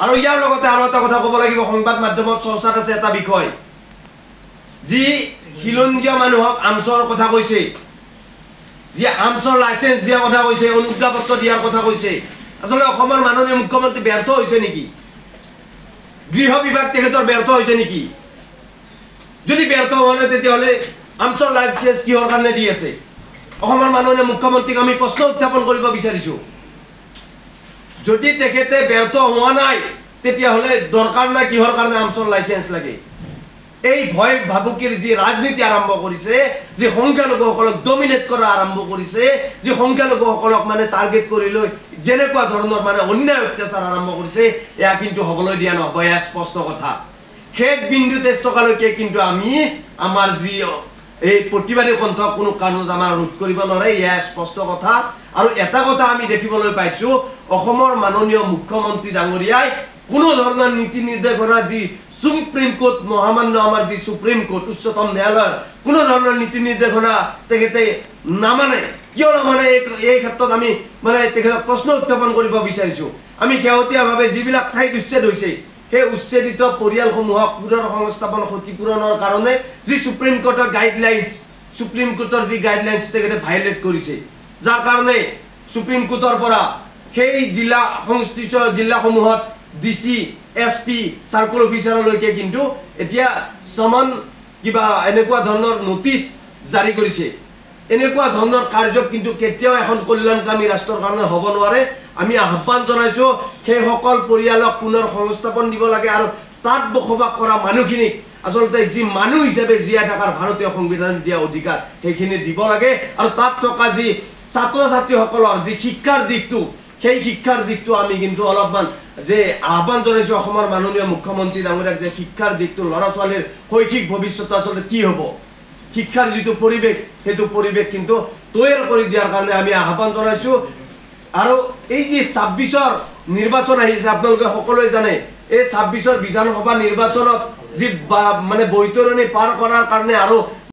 আৰু ইয়াৰ লগতে আৰু এটা কথা ক'ব লাগিব, সংবাদ মাধ্যমত চৰ্চাত আছে এটা বিষয়, যি খিলঞ্জীয়া মানুহক আমছৰ কথা কৈছে, যি আমছৰ লাইচেন্স দিয়াৰ কথা কৈছে, অনুজ্ঞাপত্ৰ দিয়াৰ কথা কৈছে, আচলতে অসমৰ মাননীয় মুখ্যমন্ত্ৰী ব্যৰ্থ হৈছে নেকি? গৃহ বিভাগ তেখেতৰ ব্যৰ্থ হৈছে নেকি? যদি ব্যৰ্থ হোৱা নাই তেতিয়াহ'লে আমছৰ লাইচেন্স কিহৰ কাৰণে দি আছে? অসমৰ মাননীয় মুখ্যমন্ত্ৰীক আমি প্ৰশ্ন উত্থাপন কৰিব বিচাৰিছোঁ। যদি তেখেতে ব্যৰ্থ হোৱা নাই তেতিয়াহ'লে দৰকাৰ নাই কিহৰ কাৰণে আমছৰ লাইচেন্স লাগে? এই ভয় ভাবুকিৰ যি ৰাজনীতি আৰম্ভ কৰিছে, যি সংখ্যালঘুসকলক ডমিনেট কৰা আৰম্ভ কৰিছে, যি সংখ্যালঘুসকলক মানে টাৰ্গেট কৰি লৈ যেনেকুৱা ধৰণৰ মানে অন্যায় অত্যাচাৰ আৰম্ভ কৰিছে, এয়া কিন্তু হ'বলৈ দিয়া নহ'ব। এয়া স্পষ্ট কথা। শেষ বিন্দু 23 টকালৈকে কিন্তু আমি আমাৰ যি এই প্ৰতিবাদী কণ্ঠ কোনো কাৰণত আমাৰ ৰোধ কৰিব নোৱাৰে, এয়া স্পষ্ট কথা। আৰু এটা কথা আমি দেখিবলৈ পাইছোঁ, অসমৰ মাননীয় মুখ্যমন্ত্ৰী ডাঙৰীয়াই কোনো ধৰণৰ নীতি নিৰ্দেশনা যি সুপ্ৰিম কোৰ্ট মহামান্য আমাৰ যি সুপ্ৰিম কোৰ্ট উচ্চতম ন্যায়ালয়ৰ কোনো ধৰণৰ নীতি নিৰ্দেশনা তেখেতে নামানে। কিয় নামানে এই ক্ষেত্ৰত আমি মানে তেখেতক প্ৰশ্ন উত্থাপন কৰিব বিচাৰিছোঁ। আমি শেহতীয়াভাৱে যিবিলাক ঠাইত উচ্ছেদ হৈছে সেই উচ্ছেদিত পৰিয়ালসমূহক পুনৰ সংস্থাপন ক্ষতিপূৰণৰ কাৰণে যি সুপ্ৰিম কোৰ্টৰ গাইডলাইন্স, সুপ্ৰিম কোৰ্টৰ যি গাইডলাইন্স তেখেতে ভাইলেট কৰিছে, যাৰ কাৰণে সুপ্ৰিম কোৰ্টৰ পৰা সেই জিলা সংশ্লিষ্ট জিলাসমূহত DC, SP, চাৰ্কুল অফিচাৰলৈকে কিন্তু এতিয়া সমন কিবা এনেকুৱা ধৰণৰ নটিচ জাৰি কৰিছে। এনেকুৱা ধৰণৰ কাৰ্য কিন্তু কেতিয়াও এখন কল্যাণকামী ৰাষ্ট্ৰৰ কাৰণে হ'ব নোৱাৰে। আমি আহ্বান জনাইছোঁ সেইসকল পৰিয়ালক পুনৰ সংস্থাপন দিব লাগে আৰু তাত বসবাস কৰা মানুহখিনিক আচলতে যি মানুহ হিচাপে জীয়াই থকাৰ ভাৰতীয় সংবিধান দিয়া অধিকাৰ সেইখিনি দিব লাগে। আৰু তাত থকা যি ছাত্ৰ ছাত্ৰীসকলৰ যি শিক্ষাৰ দিশটো, সেই শিক্ষাৰ দিশটো আমি কিন্তু অলপমান যে আহ্বান জনাইছোঁ অসমৰ মাননীয় মুখ্যমন্ত্ৰী ডাঙৰীয়াক যে শিক্ষাৰ দিশটো ল'ৰা ছোৱালীৰ শৈক্ষিক ভৱিষ্যত আচলতে কি হ'ব, শিক্ষাৰ যিটো পৰিৱেশ সেইটো পৰিৱেশ কিন্তু তৈয়াৰ কৰি দিয়াৰ কাৰণে আমি আহ্বান জনাইছোঁ। আৰু এই যি 26ৰ নিৰ্বাচন আহিছে, আপোনালোকে সকলোৱে জানে এই 26ৰ বিধানসভা নিৰ্বাচনত যি মানে বৈতৰণি পাৰ কৰাৰ কাৰণে আৰু